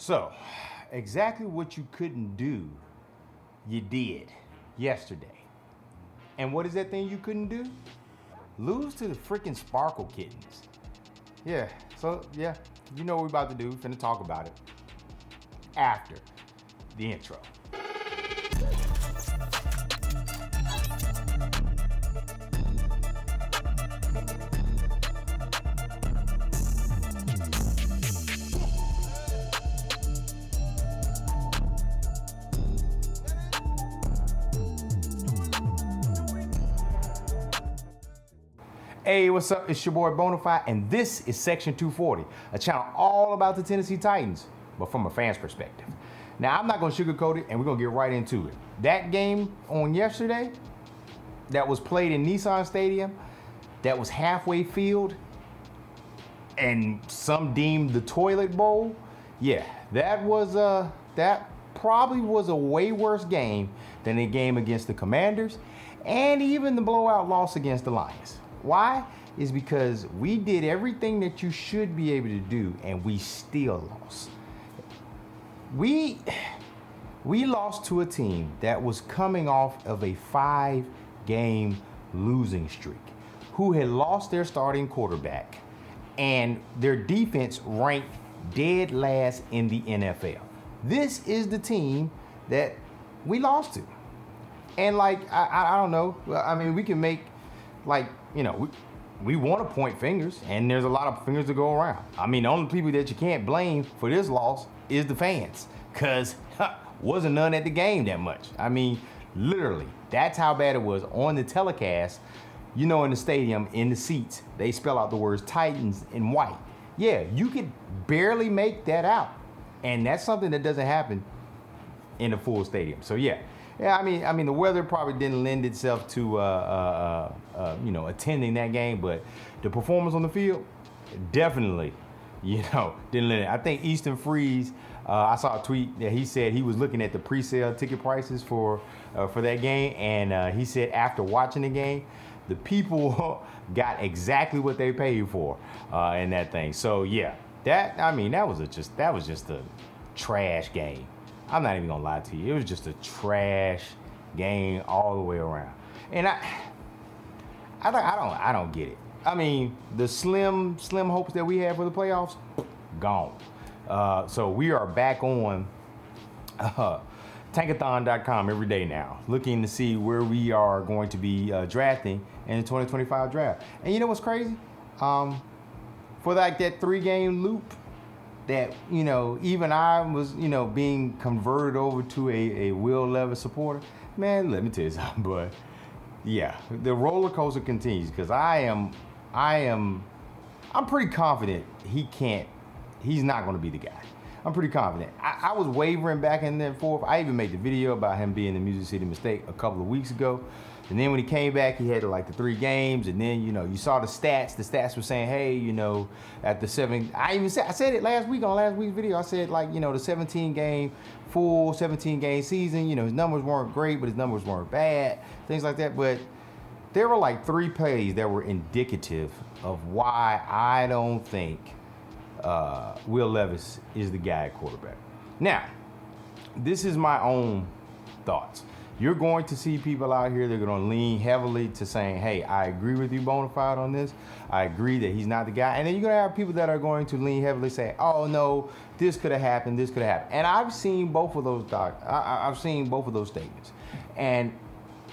So, exactly what you couldn't do, you did yesterday. And what is that thing you couldn't do? Lose to the freaking Sparkle Kittens. Yeah, so yeah, you know what we're about to do. Finna talk about it after the intro. Hey, what's up? It's your boy Bonafide, and this is Section 240, a channel all about the Tennessee Titans, but from a fan's perspective. Now, I'm not going to sugarcoat it, and we're going to get right into it. That game on yesterday that was played in Nissan Stadium, that was halfway filled, and some deemed the toilet bowl. Yeah, that probably was a way worse game than the game against the Commanders, and even the blowout loss against the Lions. Why? Is because we did everything that you should be able to do, and we still lost. We lost to a team that was coming off of a 5-game losing streak, who had lost their starting quarterback, and their defense ranked dead last in the NFL. This is the team that we lost to. And I don't know. I mean, we can make we want to point fingers, and there's a lot of fingers to go around. I mean, the only people that you can't blame for this loss is the fans, because wasn't none at the game that much. I mean, literally, that's how bad it was on the telecast. In the stadium, in the seats, they spell out the words Titans in white. Yeah, you could barely make that out, and that's something that doesn't happen in a full stadium. So yeah, I mean, the weather probably didn't lend itself to attending that game, but the performance on the field definitely, didn't lend it. I think Easton Freeze, I saw a tweet that he said he was looking at the pre-sale ticket prices for that game, and he said after watching the game, the people got exactly what they paid for in that thing. So yeah, that was just a trash game. I'm not even gonna lie to you. It was just a trash game all the way around, and I don't get it. I mean, the slim hopes that we had for the playoffs, gone. So we are back on Tankathon.com every day now, looking to see where we are going to be drafting in the 2025 draft. And you know what's crazy? For that 3-game loop, that even I was being converted over to a Will Levis supporter. Man, let me tell you something, but yeah, the roller coaster continues, because I'm pretty confident he's not going to be the guy. I'm pretty confident. I was wavering back and forth. I even made the video about him being the Music City Mistake a couple of weeks ago. And then when he came back, he had the 3 games, and then you saw the stats. The stats were saying, hey, at the 7. I said it last week on last week's video. I said the full 17 game season. His numbers weren't great, but his numbers weren't bad. Things like that. But there were 3 plays that were indicative of why I don't think Will Levis is the guy at quarterback. Now, this is my own thoughts. You're going to see people out here that are going to lean heavily to saying, hey, I agree with you, Bonafide, on this. I agree that he's not the guy. And then you're going to have people that are going to lean heavily saying, oh, no, this could have happened, this could have happened. And I've seen both of those I've seen both of those statements. And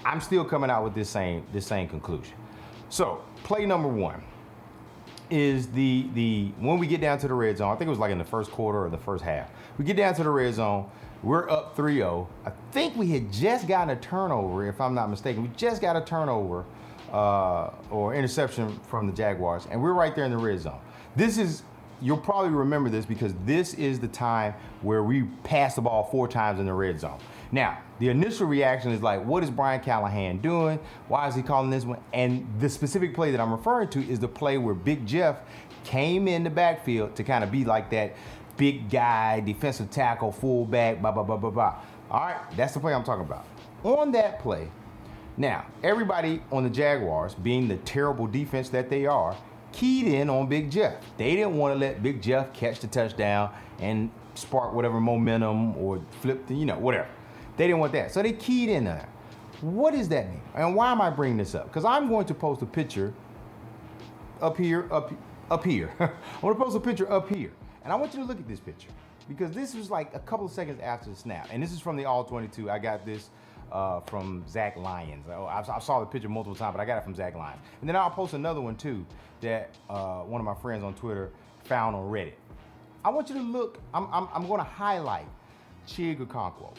I'm still coming out with this same conclusion. So, play number 1 is the when we get down to the red zone. I think it was in the first quarter or the first half. We get down to the red zone. We're up 3-0. I think we had just gotten a turnover, if I'm not mistaken. We just got a turnover or interception from the Jaguars, and we're right there in the red zone. You'll probably remember this, because this is the time where we passed the ball 4 times in the red zone. Now, the initial reaction is what is Brian Callahan doing? Why is he calling this one? And the specific play that I'm referring to is the play where Big Jeff came in the backfield to kind of be like that big guy, defensive tackle, fullback, blah, blah, blah, blah, blah. All right, that's the play I'm talking about. On that play, now, everybody on the Jaguars, being the terrible defense that they are, keyed in on Big Jeff. They didn't want to let Big Jeff catch the touchdown and spark whatever momentum or flip the, whatever. They didn't want that. So they keyed in there. What does that mean? And why am I bringing this up? Because I'm going to post a picture up here. I'm going to post a picture up here. And I want you to look at this picture. Because this was like a couple of seconds after the snap. And this is from the All 22. I got this from Zach Lyons. I saw the picture multiple times, but I got it from Zach Lyons. And then I'll post another one too that one of my friends on Twitter found on Reddit. I want you to look. I'm going to highlight Chig Okonkwo.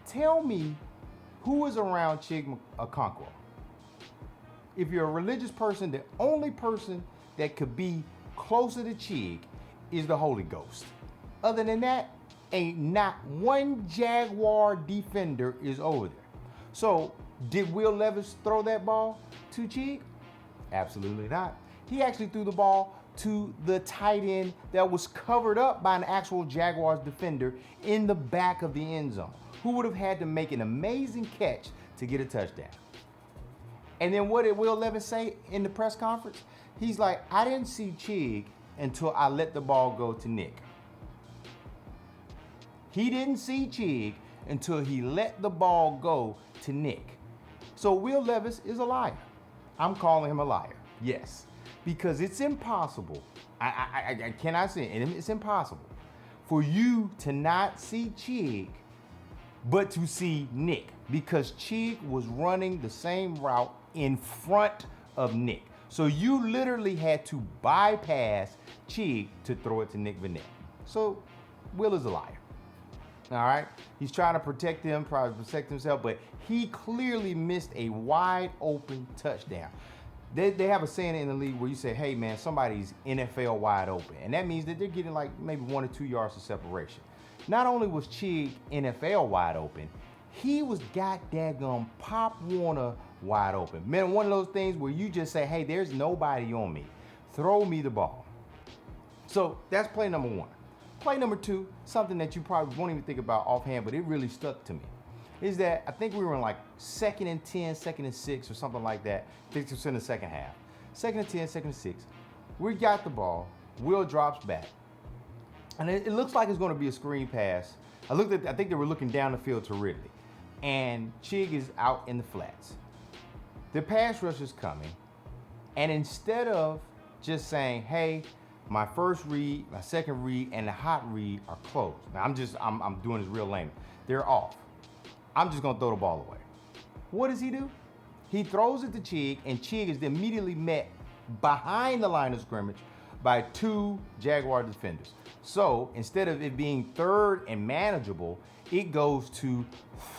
Tell me who is around Chig Okonkwo. If you're a religious person, the only person that could be closer to Chig is the Holy Ghost. Other than that, ain't not one Jaguar defender is over there. So, did Will Levis throw that ball to Chig? Absolutely not. He actually threw the ball to the tight end that was covered up by an actual Jaguars defender in the back of the end zone, who would have had to make an amazing catch to get a touchdown. And then what did Will Levis say in the press conference? He's like, I didn't see Chig until I let the ball go to Nick. He didn't see Chig until he let the ball go to Nick. So Will Levis is a liar. I'm calling him a liar. Yes. Because it's impossible. I cannot say it. It's impossible for you to not see Chig, but to see Nick. Because Chig was running the same route in front of Nick. So you literally had to bypass Chig to throw it to Nick Vannett. So Will is a liar. All right, he's trying to protect him, trying to protect himself, but he clearly missed a wide open touchdown. They have a saying in the league where you say, hey man, somebody's NFL wide open. And that means that they're getting like maybe 1 or 2 yards of separation. Not only was Chig NFL wide open, he was daggum Pop Warner wide open. Man, one of those things where you just say, hey, there's nobody on me. Throw me the ball. So that's play number 1. Play number 2, something that you probably won't even think about offhand, but it really stuck to me, is that I think we were in like 2nd and 10, 2nd and 6 or something like that. I think it was in the second half. 2nd and 10, 2nd and 6. We got the ball. Will drops back. And it looks like it's going to be a screen pass. I think they were looking down the field to Ridley. And Chig is out in the flats. The pass rush is coming. And instead of just saying, hey, my first read, my second read, and the hot read are closed. Now I'm doing this real lame. They're off. I'm just gonna throw the ball away. What does he do? He throws it to Chig, and Chig is immediately met behind the line of scrimmage by 2 Jaguar defenders. So instead of it being 3rd and manageable, it goes to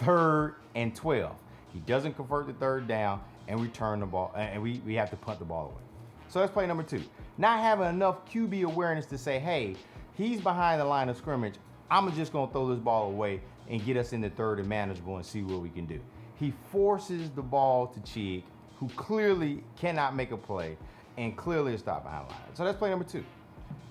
3rd and 12. He doesn't convert the 3rd down and return the ball, and we have to punt the ball away. So that's play number 2. Not having enough QB awareness to say, hey, he's behind the line of scrimmage. I'm just going to throw this ball away and get us into 3rd and manageable and see what we can do. He forces the ball to Chig, who clearly cannot make a play and clearly is stopped behind the line. So that's play number 2.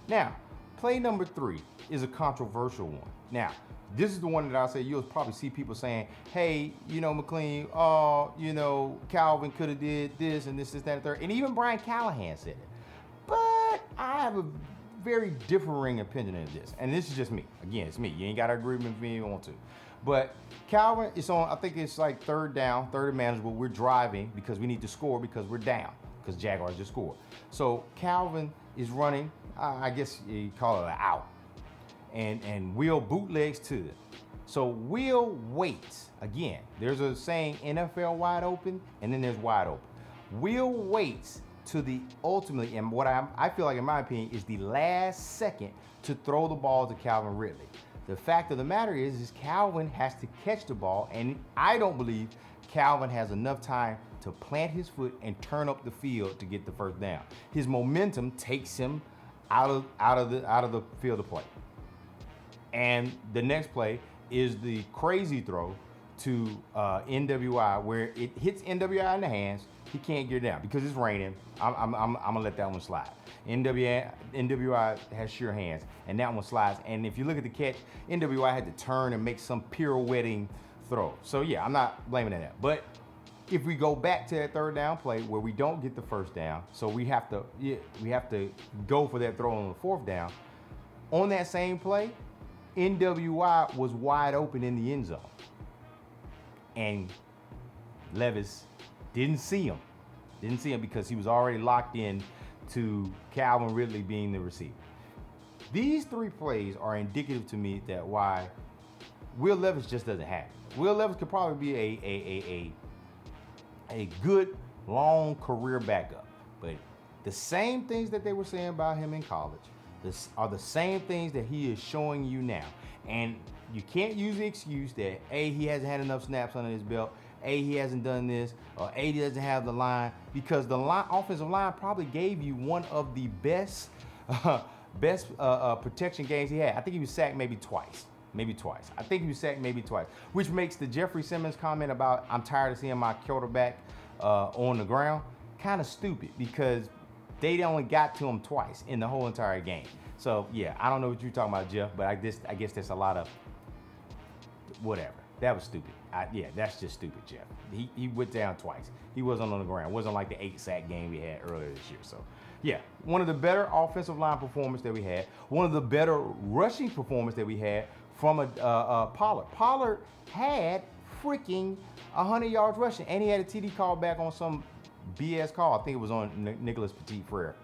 Now, play number 3 is a controversial one. Now, this is the one that I say you'll probably see people saying, hey, McLean, Calvin could have did this and this, that, and third. And even Brian Callahan said it. But I have a very differing opinion of this. And this is just me. Again, it's me. You ain't got to agree with me if you want to. But Calvin, it's on, I think it's like 3rd down, 3rd and manageable. We're driving because we need to score because we're down. Because Jaguars just scored. So Calvin is running, I guess you call it an out. And Will bootlegs to it. So Will waits. Again, there's a saying NFL wide open, and then there's wide open. Will waits to the ultimately, and what I feel like in my opinion is the last second to throw the ball to Calvin Ridley. The fact of the matter is Calvin has to catch the ball, and I don't believe Calvin has enough time to plant his foot and turn up the field to get the 1st down. His momentum takes him out of the field of play. And the next play is the crazy throw to NWI, where it hits NWI in the hands. He can't get it down because it's raining. I'm gonna let that one slide. NWI has sure hands, and that one slides. And if you look at the catch, NWI had to turn and make some pirouetting throw. So yeah, I'm not blaming that. But if we go back to that third down play where we don't get the first down, so we have to go for that throw on the fourth down. On that same play, NWI was wide open in the end zone, and Levis didn't see him. Didn't see him because he was already locked in to Calvin Ridley being the receiver. These three plays are indicative to me that why Will Levis just doesn't have it. Will Levis could probably be a good long career backup, but the same things that they were saying about him in college are the same things that he is showing you now. And you can't use the excuse that A, he hasn't had enough snaps under his belt, A, he hasn't done this, or A, he doesn't have the line, because the offensive line probably gave you one of the best protection games he had. I think he was sacked maybe twice. I think he was sacked maybe twice, which makes the Jeffrey Simmons comment about I'm tired of seeing my quarterback on the ground kind of stupid, because they only got to him twice in the whole entire game. So yeah, I don't know what you're talking about, Jeff, but I guess there's a lot of whatever. That was stupid. That's just stupid, Jeff. He went down twice. He wasn't on the ground. It wasn't like the 8-sack game we had earlier this year. So yeah, one of the better offensive line performances that we had. One of the better rushing performances that we had from Pollard. Pollard had freaking 100 yards rushing, and he had a TD call back on some BS call. I think it was on Nicholas Petit-Frere.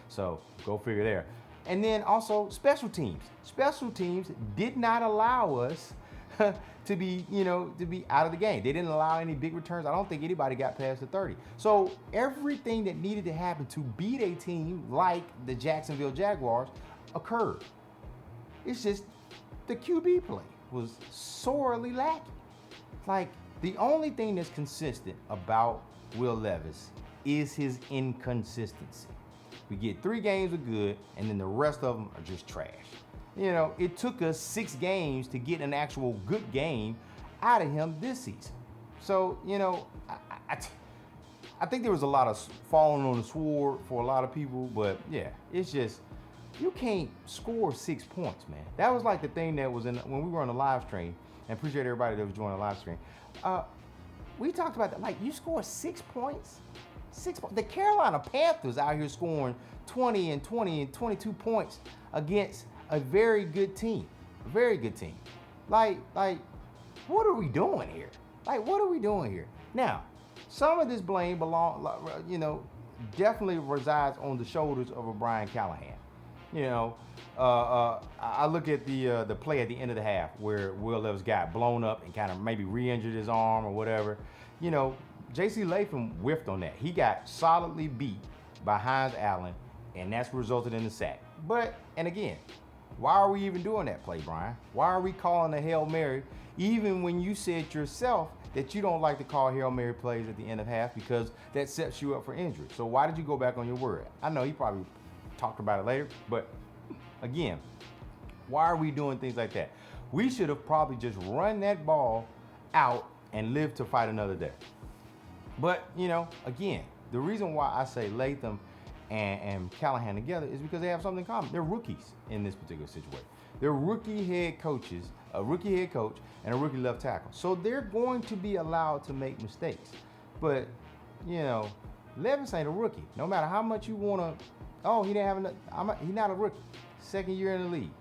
So go figure there. And then also special teams. Special teams did not allow us to be out of the game. They didn't allow any big returns. I don't think anybody got past the 30. So everything that needed to happen to beat a team like the Jacksonville Jaguars occurred. It's just the QB play was sorely lacking. Like, the only thing that's consistent about Will Levis is his inconsistency. We get 3 games of good, and then the rest of them are just trash. It took us 6 games to get an actual good game out of him this season. So, I think there was a lot of falling on the sword for a lot of people, but yeah, it's just, you can't score 6 points, man. That was like the thing that was when we were on the live stream, and appreciate everybody that was joining the live stream. We talked about that, like, you score 6 points? 6 points. The Carolina Panthers out here scoring 20 and 22 points against a very good team. A very good team. Like, what are we doing here? Now, some of this blame definitely resides on the shoulders of a Brian Callahan. I look at the play at the end of the half where Will Levis got blown up and kind of maybe re-injured his arm or whatever. J.C. Latham whiffed on that. He got solidly beat by Hines Allen, and that's resulted in the sack. And again, why are we even doing that play, Brian? Why are we calling a Hail Mary, even when you said yourself that you don't like to call Hail Mary plays at the end of half because that sets you up for injury? So why did you go back on your word? I know he probably talked about it later, but again, why are we doing things like that? We should have probably just run that ball out and lived to fight another day. But, again, the reason why I say Latham and Callahan together is because they have something in common. They're rookies in this particular situation. They're rookie head coaches, a rookie head coach and a rookie left tackle. So they're going to be allowed to make mistakes. But, Levis ain't a rookie. No matter how much you want to, he didn't have enough. He's not a rookie. Second year in the league.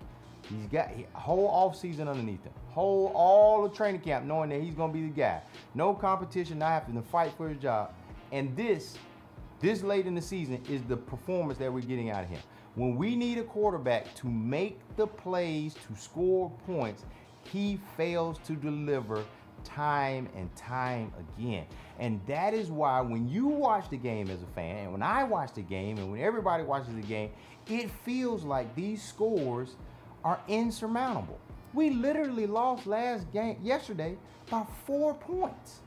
He's got a whole offseason underneath him. All the training camp knowing that he's going to be the guy. No competition, not having to fight for his job. And this late in the season is the performance that we're getting out of him. When we need a quarterback to make the plays, to score points, he fails to deliver time and time again. And that is why when you watch the game as a fan, and when I watch the game, and when everybody watches the game, it feels like these scores are insurmountable. We literally lost yesterday by 4 points.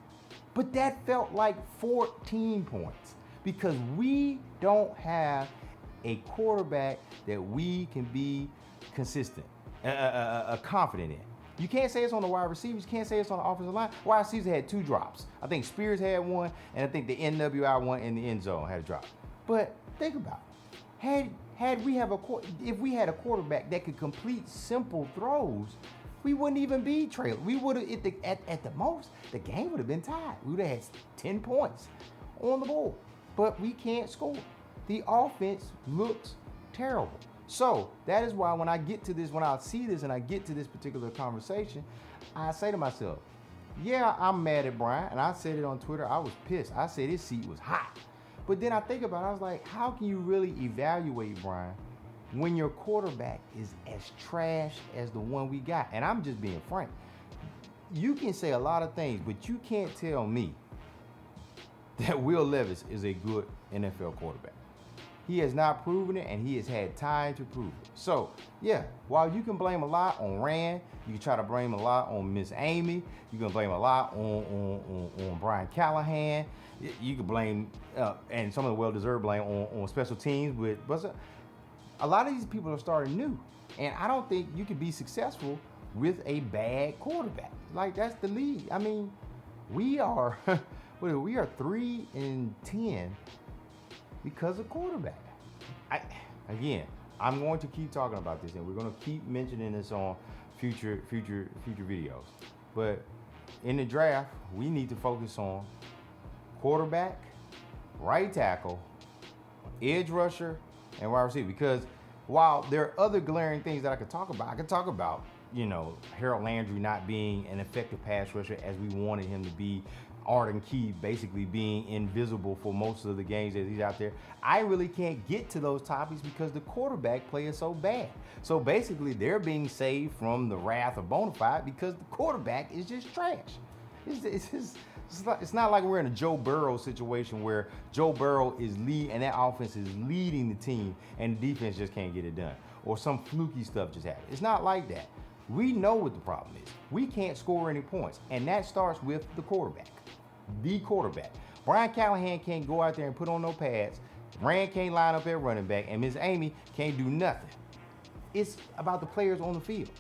But that felt like 14 points because we don't have a quarterback that we can be consistent, confident in. You can't say it's on the wide receivers. You can't say it's on the offensive line. Wide receivers had 2 drops. I think Spears had one, and I think the NWI one in the end zone had a drop. But think about it. If we had a quarterback that could complete simple throws, we wouldn't even be trailing. We would have, at the most, the game would have been tied. We would have had 10 points on the board, but we can't score. The offense looks terrible. So that is why when I get to this, when I see this and I get to this particular conversation, I say to myself, yeah, I'm mad at Brian. And I said it on Twitter. I was pissed. I said his seat was hot. But then I think about it. I was like, how can you really evaluate Brian when your quarterback is as trash as the one we got? And I'm just being frank. You can say a lot of things, but you can't tell me that Will Levis is a good NFL quarterback. He has not proven it, and he has had time to prove it. So, yeah, while you can blame a lot on Rand, you can try to blame a lot on Miss Amy, you can blame a lot on Brian Callahan, you can blame, and some of the well-deserved blame on special teams, but a lot of these people are starting new, and I don't think you can be successful with a bad quarterback. Like, that's the league. I mean, we are 3-10 because of quarterback. I'm going to keep talking about this, and we're going to keep mentioning this on future videos. But in the draft, we need to focus on quarterback, right tackle, edge rusher, and wide receiver. Because while there are other glaring things that I could talk about, Harold Landry not being an effective pass rusher as we wanted him to be, Arden Key basically being invisible for most of the games that he's out there. I really can't get to those topics because the quarterback play is so bad. So basically, they're being saved from the wrath of Bonafide because the quarterback is just trash. It's not like we're in a Joe Burrow situation where Joe Burrow is lead and that offense is leading the team and the defense just can't get it done, or some fluky stuff just happened. It's not like that. We know what the problem is. We can't score any points, and that starts with the quarterback. The quarterback. Brian Callahan can't go out there and put on no pads. Rand can't line up at running back, and Miss Amy can't do nothing. It's about the players on the field,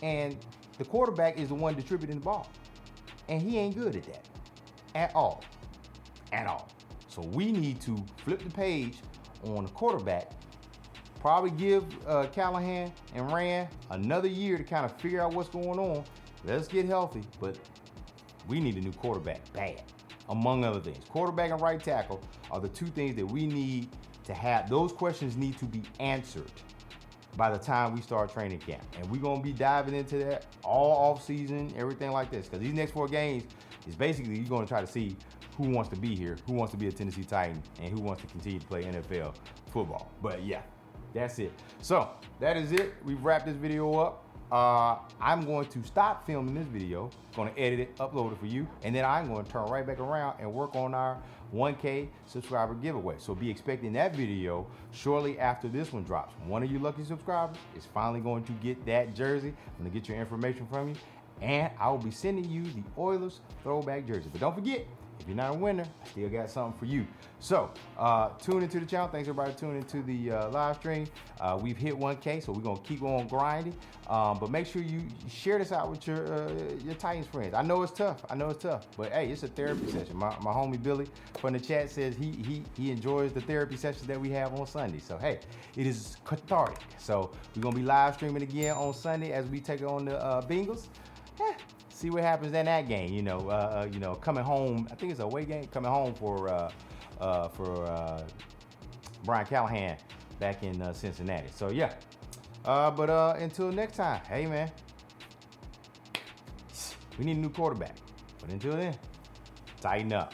and the quarterback is the one distributing the ball, and he ain't good at that at all. So we need to flip the page on the quarterback. Probably give Callahan and Rand another year to kind of figure out what's going on. Let's get healthy, but we need a new quarterback bad, among other things. Quarterback and right tackle are the two things that we need to have. Those questions need to be answered by the time we start training camp. And we're going to be diving into that all off season, everything like this. Because these next 4 games is basically you're going to try to see who wants to be here, who wants to be a Tennessee Titan, and who wants to continue to play NFL football. But yeah, that's it. So that is it. We've wrapped this video up. I'm going to stop filming this video, going to edit it, upload it for you, and then I'm going to turn right back around and work on our 1K subscriber giveaway. So be expecting that video shortly after this one drops. One of you lucky subscribers is finally going to get that jersey. I'm going to get your information from you, and I will be sending you the Oilers throwback jersey. But don't forget, if you're not a winner, I still got something for you. So tune into the channel. Thanks everybody for tuning into the live stream. We've hit 1K, so we're gonna keep on grinding. But make sure you share this out with your Titans friends. I know it's tough. But hey, it's a therapy session. My homie Billy from the chat says he enjoys the therapy sessions that we have on Sunday. So hey, it is cathartic. So we're gonna be live streaming again on Sunday as we take on the Bengals. See what happens in that game. Coming home. I think it's a away game. Coming home for Brian Callahan back in Cincinnati. So yeah. But until next time, hey man, we need a new quarterback. But until then, tighten up.